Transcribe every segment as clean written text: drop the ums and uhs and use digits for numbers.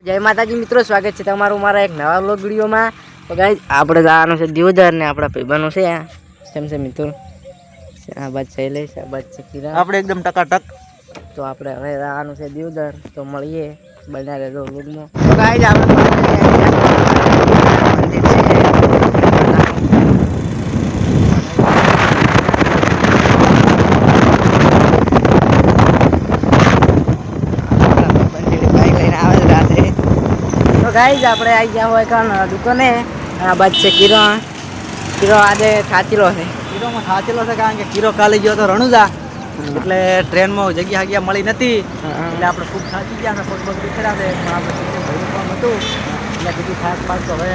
જય માતાજી મિત્રો, સ્વાગત છે તમારું મારા એક નવા વ્લોગ વિડીયોમાં. તો ગાઈસ આપણે જવાનું છે દિવદર ને આપણા ભાઈબંધો છે કેમ છે મિત્રો? આ બાદ શૈલેષ, આ બાદ છે કિરણ, આપણે એકદમ ટકાટક. તો આપણે હવે જવાનું છે દિવદર, તો મળીએ, બન્યા રહેજો વ્લોગમાં. તો ગાઈસ આપણે મંદિર છે ગાઈઝ આપણે આવી ગયા હોય કાન દુકાને. આ બાદ છે કિરણ. કિરણ આજે થાચેલો છે. કિરોમાં થાચેલો છે કારણ કે કિરો કાલે ગયો તો રણુજા, એટલે ટ્રેનમાં જગ્યા મળી નથી, એટલે આપણે ખૂબ થાચી ગયા છે, પગ દીકરા છે, પણ આપણે ભાઈ કામ હતું એટલે કીધું થાક પાક તો હવે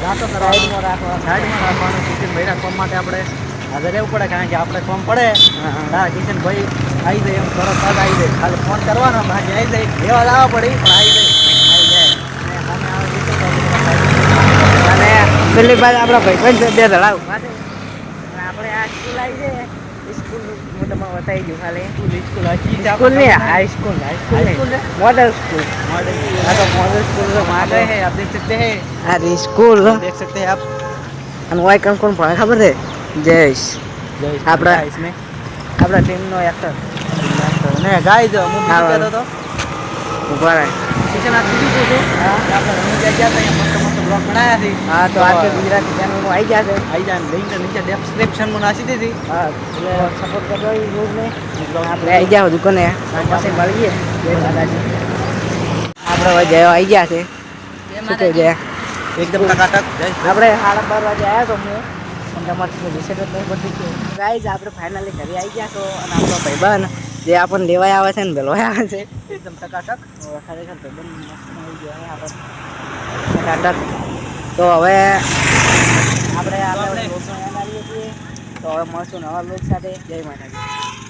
જાતો સાઈડમાં રાખવાનું. કિશન ભાઈના કામ માટે આપણે હાજર રહેવું પડે, કારણ કે આપણે કામ પડે હા કિશન ભાઈ આવી જાય એમ તરત જ આવી જાય, ખાલી ફોન કરવાનો બાકી આવી જાય, લેવા લાવવા પડે પણ આવી જાય. અને પેલી બાદ આપણા ભાઈબંધ છે બે ધડાવ આપણે આ સ્કૂલ આવી છે. સ્કૂલ હું તમને બતાવી દઉં ખાલી. स्कूल नहीं, हाई स्कूल मॉडल स्कूल। हाँ तो मॉडल स्कूल आगे है, आप देख सकते हैं। अरे स्कूल देख सकते हैं आप। अनवाई कौन पढ़ा खबर है? जयेश આપણા इसमें આપણા ટીમનો એક્ટર ને ગાઈઝ હું કહેતો તો ઉભા રહે કિશન આ કીધું છે આપણે રણુજા ગયા હતા, મસ્ત મસ્ત બ્લોગ બનાવ્યા હતી. હા તો આજે ગુજરાતી ચેનલમાં આવી ગયા છે, આવી જાય લિંક નીચે ડિસ્ક્રિપ્શનમાં નાખી દીધી. હા એટલે સપોર્ટ કરજો એ બ્લોગને. આપણે આવી ગયા દુકાને પાસે મળીએ. જય માતાજી. આપણે હવે જય આવી ગયા છે. શું કહે જય? એકદમ ટકાટક. આપણે 12:30 વાગે આવ્યા તો હું તમારે વિશે તો નહીં બધું છે. ગાઈઝ આપણે ફાઇનલી ઘરે આવી ગયા છો, અને આપણો ભાઈબંધ જે આપણને લેવાય આવે છે ને ભેલો આવે છે એકદમ ટકાટક. ખરેખર ભાઈબંધ મસ્ત આવી ગયો આપણને ટકાટક. તો હવે આપણે વ્લોગમાં યાદ આવીએ છીએ. તો હવે મળશું નવા વ્લોગ સાથે. જય માતાજી.